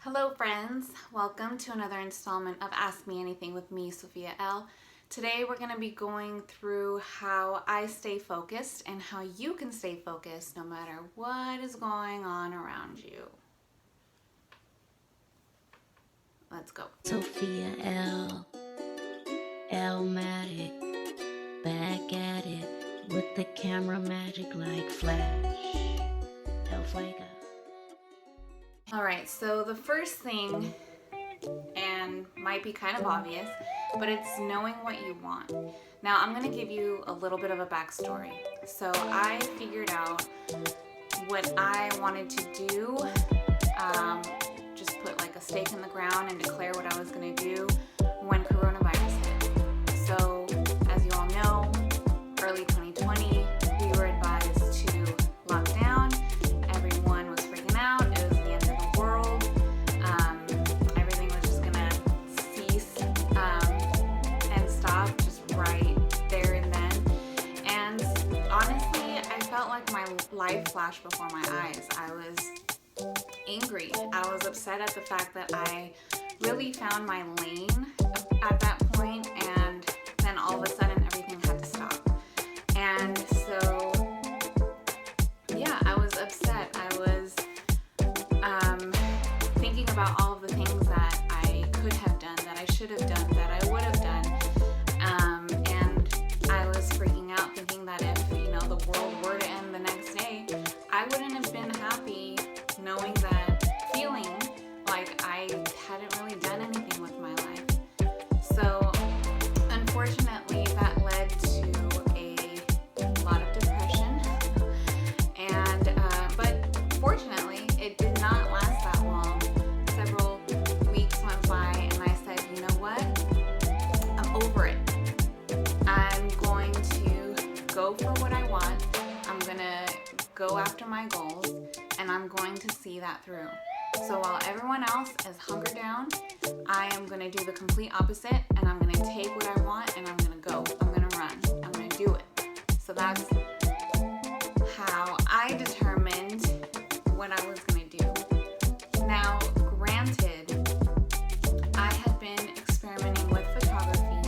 Hello friends, welcome to another installment of Ask Me Anything with me, Sophia L. Today we're going to be going through how I stay focused and how you can stay focused no matter what is going on around you. Let's go. Sophia L. L-matic, back at it with the camera magic like Flash. El Fuego. Alright, so the first thing, and might be kind of obvious, but it's knowing what you want. Now I'm going to give you a little bit of a backstory. So I figured out what I wanted to do, just put like a stake in the ground and declare what I was going to do when coronavirus hit. So as you all know, early 2020, we were advised to lock down. Everyone was freaking out. It was the end of the world. Everything was just going to cease and stop just right there and then. And honestly, I felt like my life flashed before my eyes. I was angry. I was upset at the fact that I really found my lane at that point, and then all of a sudden everything had to stop. And so yeah, I was upset. I was thinking about all of the things that I could have done, that I should have done, that I would have done, and I was freaking out, thinking that if the world were to end the next day, I wouldn't have been happy knowing that, feeling like I hadn't really done anything with my life. So unfortunately, that led to a lot of depression, and but fortunately, it did not last that long. Several weeks went by, and I said, you know what? I'm over it. I'm going to go for what I want. I'm gonna go after my goals, and I'm going to see that through. So while everyone else is hunkered down, I am going to do the complete opposite, and I'm going to take what I want and I'm going to go. I'm going to run. I'm going to do it. So that's how I determined what I was going to do. Now, granted, I had been experimenting with photography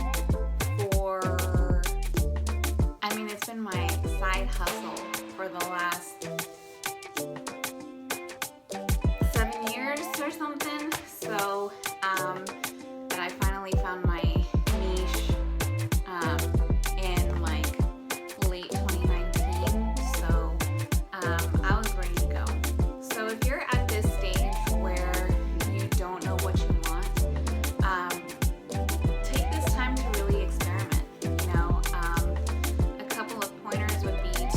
for, it's been my side hustle for the last 7 years or something. So, and I finally found my niche in like late 2019. So, I was ready to go. So if you're at this stage where you don't know what you want, take this time to really experiment. A couple of pointers would be to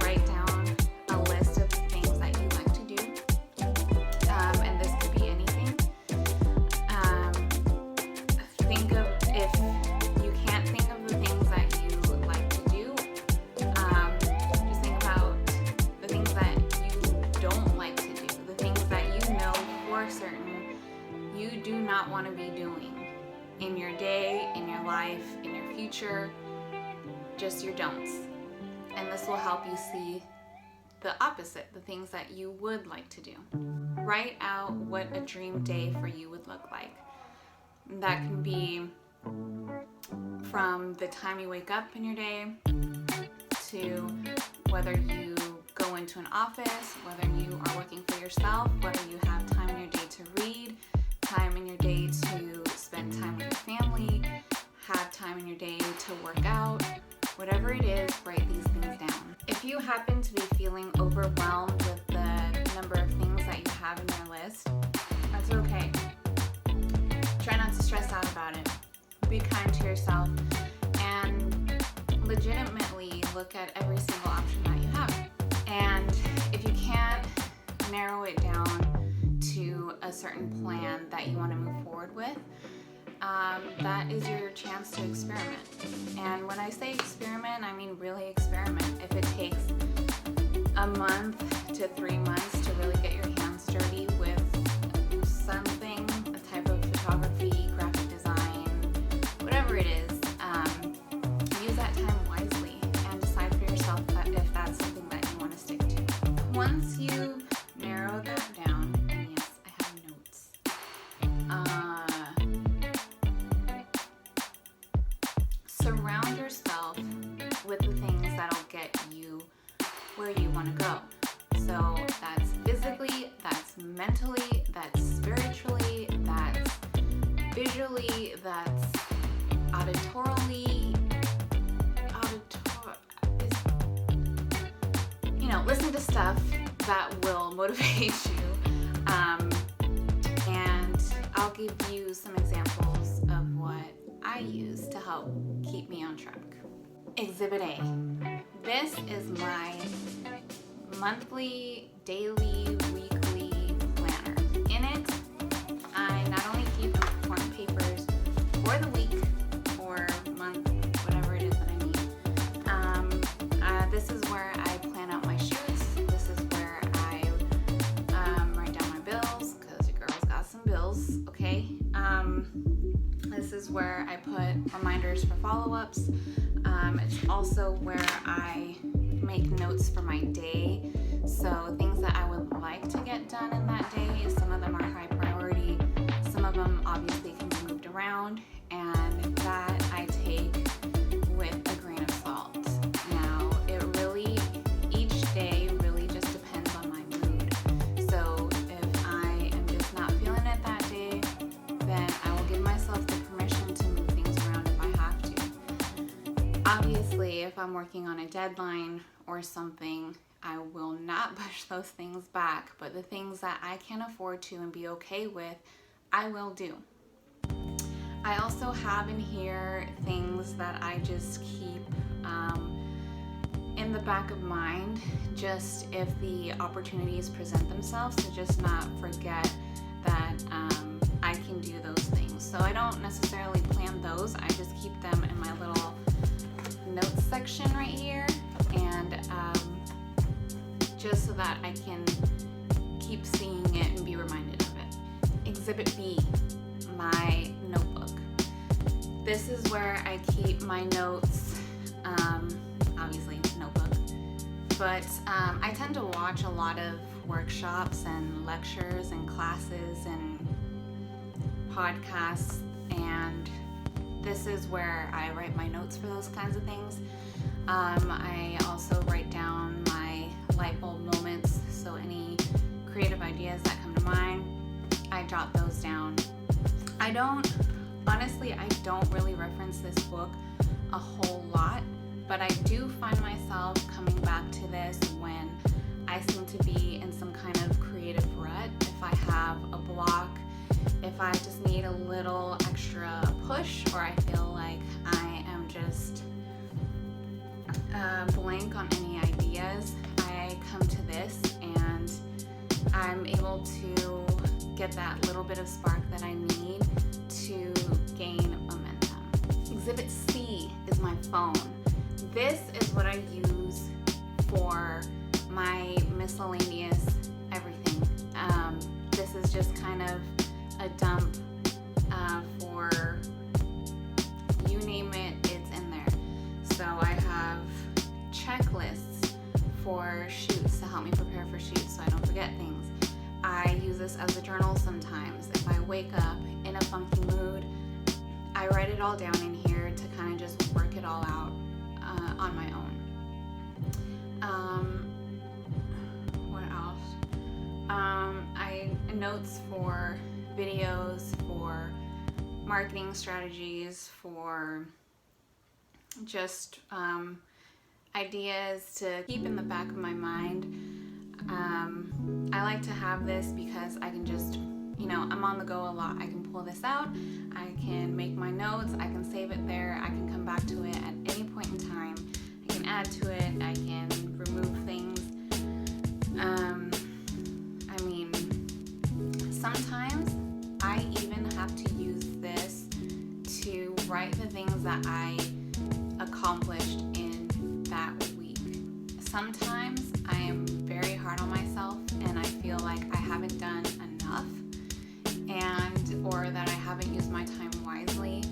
write down a list of the things that you like to do. And this could be anything. Think of, if you can't think of the things that you like to do, just think about the things that you don't like to do, the things that you know for certain you do not want to be doing in your day, in your life, in your future, just your don'ts. And this will help you see the opposite, the things that you would like to do. Write out what a dream day for you would look like. That can be from the time you wake up in your day to whether you go into an office, whether you are working for yourself, whether you have time in your day to read, time in your day to spend time with your family, have time in your day to work out. Whatever it is, write these things down. If you happen to be feeling overwhelmed with the number of things that you have in your list, that's okay. Try not to stress out about it. Be kind to yourself and legitimately look at every single option that you have. And if you can't narrow it down to a certain plan that you want to move forward with, that is your chance to experiment. And when I say experiment, I mean really experiment. If it takes a month to 3 months to really get your hands dirty with something, a type of photography, graphic design, whatever it is, use that time wisely and decide for yourself if that's something that you want to stick to. Once you narrow that down, and yes, I have notes, want to go. So that's physically, that's mentally, that's spiritually, that's visually, that's auditorily, listen to stuff that will motivate you. And I'll give you some examples of what I use to help keep me on track. Exhibit A. This is my monthly, daily, weekly planner. In it, I not only keep important papers for the week or month, whatever it is that I need. This is where I plan out my shoots. This is where I write down my bills, because your girl's got some bills, okay? This is where I put reminders for follow-ups. It's also where I make notes for my day. So things that I would like to get done in that day, some of them are high priority. Some of them obviously can be moved around, and that I take with a grain of salt. Now, each day really just depends on my mood. So if I am just not feeling it that day, then I will give myself the permission to move things around if I have to. Obviously, if I'm working on a deadline or something, I will not push those things back, but the things that I can afford to and be okay with, I will do. I also have in here things that I just keep in the back of mind, just if the opportunities present themselves, to just not forget that I can do those things. So I don't necessarily plan those, I just keep them in my little notes section right here, and just so that I can keep seeing it and be reminded of it. Exhibit B, my notebook. This is where I keep my notes, obviously notebook, but I tend to watch a lot of workshops and lectures and classes and podcasts, and this is where I write my notes for those kinds of things. I also write down my light bulb moments, so any creative ideas that come to mind, I jot those down. I don't really reference this book a whole lot, but I do find myself coming back to this when I seem to be in some kind of creative rut. If I have a block, if I just need a little extra push, or I feel like I am just blank on any ideas, I come to this and I'm able to get that little bit of spark that I need to gain momentum. Exhibit C is my phone. This is what I use for my miscellaneous everything. This is just kind of a dump for you name it, it's in there. So I have checklists for shoots to help me prepare for shoots so I don't forget things. I use this as a journal sometimes. If I wake up in a funky mood, I write it all down in here to kind of just work it all out on my own. What else? I notes for videos, for marketing strategies, for just ideas to keep in the back of my mind. I like to have this because I can just, I'm on the go a lot. I can pull this out, I can make my notes, I can save it there, I can come back to it at any point in time. I can add to it, I can remove things. Sometimes I even have to use this to write the things that I accomplished in that week. Sometimes I am very hard on myself and I feel like I haven't done enough, or that I haven't used my time wisely.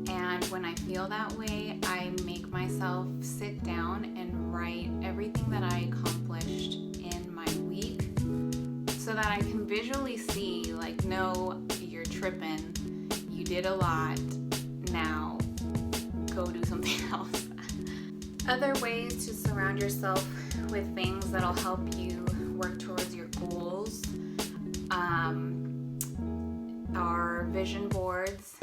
And when I feel that way, I make myself sit down and write everything that I accomplished in my week, so that I can visually see, like, no, you're tripping, you did a lot, now go do something else. Other ways to surround yourself with things that'll help you work towards your goals. Our vision boards.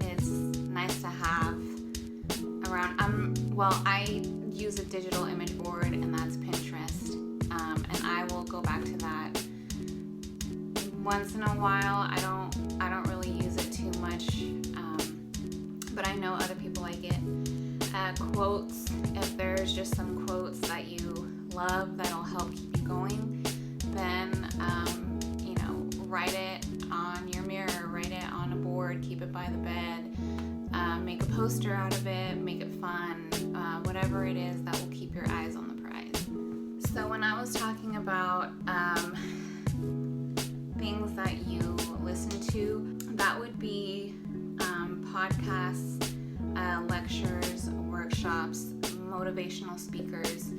It's nice to have around. I use a digital image board, and that's Pinterest. And I will go back to that once in a while. I don't really use it too much, but I know other people like it. Quotes. If there's just some quotes that you love that'll help keep you going, then write it on your mirror, write it on a board, keep it by the bed, make a poster out of it, make it fun, whatever it is that will keep your eyes on the prize. So when I was talking about things that you listen to, that would be podcasts, lectures, workshops, motivational speakers,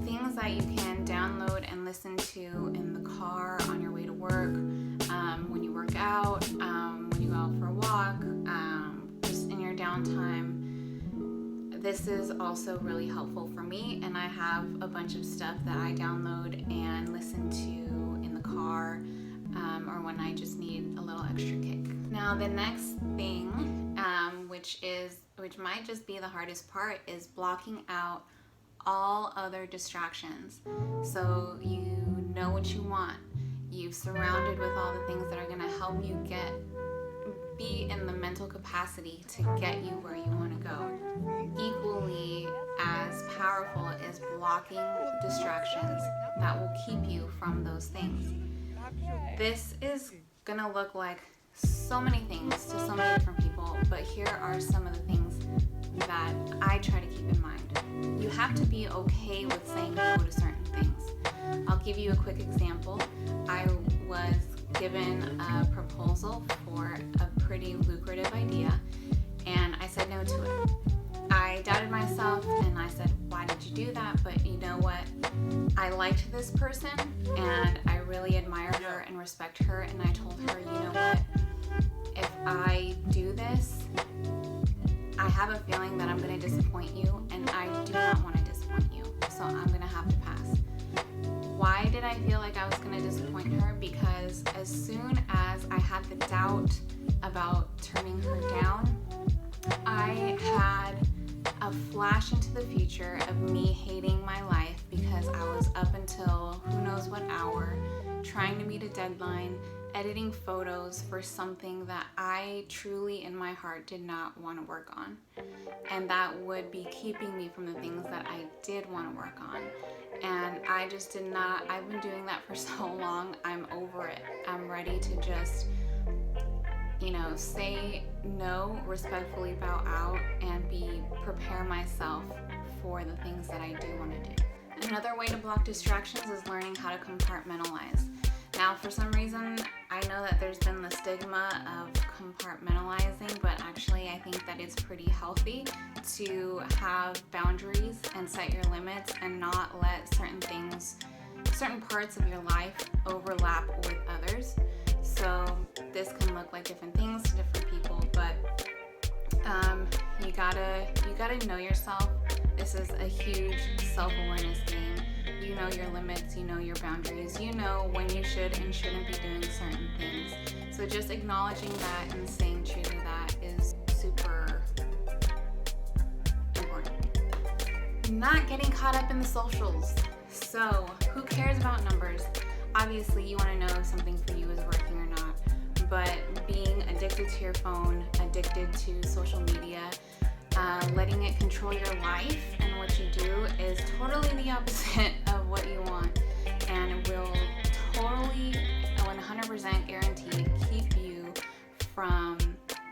things that you can download and listen to in the car on your way to work, when you work out, when you go out for a walk, just in your downtime. This is also really helpful for me, and I have a bunch of stuff that I download and listen to in the car, or when I just need a little extra kick. Now the next thing, which might just be the hardest part, is blocking out all other distractions. So you know what you want. You've surrounded with all the things that are going to help you be in the mental capacity to get you where you want to go. Equally as powerful is blocking distractions that will keep you from those things. This is going to look like so many things to so many different people, but here are some of the things that I try to keep in mind. You have to be okay with saying no to certain things. I'll give you a quick example. I was given a proposal for a pretty lucrative idea, and I said no to it. I doubted myself, and I said, why did you do that? But you know what? I liked this person, and I really admire her and respect her, and I told her, you know what? If I do this, I have a feeling that I'm going to disappoint you, and I do not want to disappoint you, so I'm going to have to pass. Why did I feel like I was going to disappoint her? Because as soon as I had the doubt about turning her down, I had a flash into the future of me hating my life because I was up until who knows what hour trying to meet a deadline, editing photos for something that I truly in my heart did not want to work on, and that would be keeping me from the things that I did want to work on. And I just did not. I've been doing that for so long. I'm over it. I'm ready to just say no, respectfully bow out, and prepare myself for the things that I do want to do. Another way to block distractions is learning how to compartmentalize. Now, for some reason, I know that there's been the stigma of compartmentalizing, but actually I think that it's pretty healthy to have boundaries and set your limits and not let certain parts of your life overlap with others. So this can look like different things to different people, but you gotta know yourself. This is a huge self-awareness game. You know your limits, you know your boundaries, you know when you should and shouldn't be doing certain things. So just acknowledging that and staying true to that is super important. Not getting caught up in the socials. So who cares about numbers? Obviously you want to know if something for you is working or not, but being addicted to your phone, addicted to social media, letting it control your life and what you do is totally the opposite of what you want, and it will totally 100% guaranteed keep you from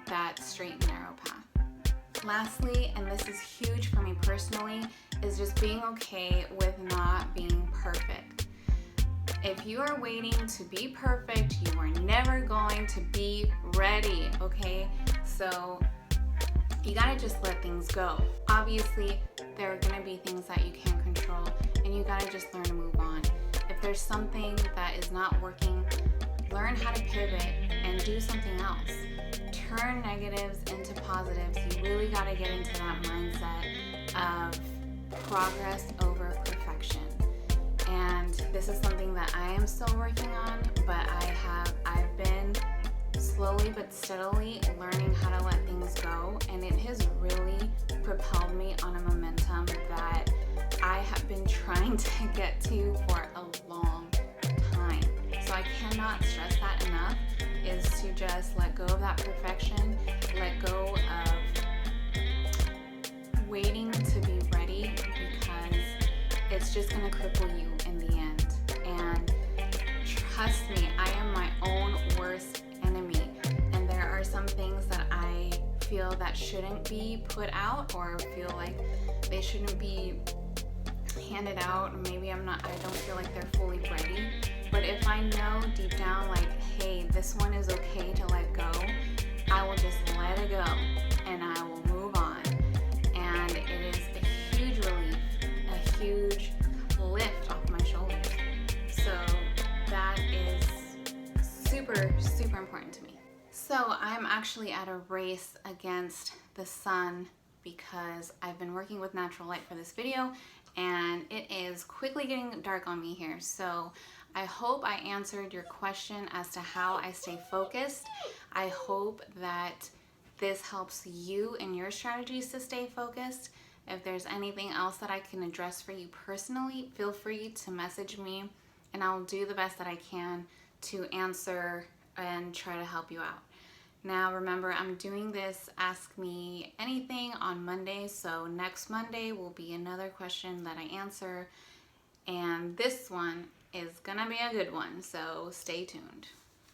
that straight and narrow path. Lastly, and this is huge for me personally, is just being okay with not being perfect. If you are waiting to be perfect, you are never going to be ready, okay? So you gotta just let things go. Obviously, there are gonna be things that you can't control, and you gotta just learn to move on. If there's something that is not working, learn how to pivot and do something else. Turn negatives into positives. You really gotta get into that mindset of progress over perfection. And this is something that I am still working on, but I've been slowly but steadily learning how to let things go, and it has really propelled me on a momentum that I have been trying to get to for a long time. So I cannot stress that enough, is to just let go of that perfection, let go of waiting to be ready, because it's just going to cripple you in the end. And trust me, I am my own worst enemy, and there are some things that I feel that shouldn't be put out, or feel like they shouldn't be handed out. Maybe I don't feel like they're fully ready, but if I know deep down, like, hey, this one is okay to let go, I will just let it go and I will move on. And it is a huge relief, a huge lift off my shoulders. So that is super, super important to me. So I'm actually at a race against the sun, because I've been working with natural light for this video, and it is quickly getting dark on me here. So I hope I answered your question as to how I stay focused. I hope that this helps you in your strategies to stay focused. If there's anything else that I can address for you personally, feel free to message me, and I'll do the best that I can to answer and try to help you out. Now remember, I'm doing this Ask Me Anything on Monday, so next Monday will be another question that I answer, and this one is gonna be a good one, so stay tuned.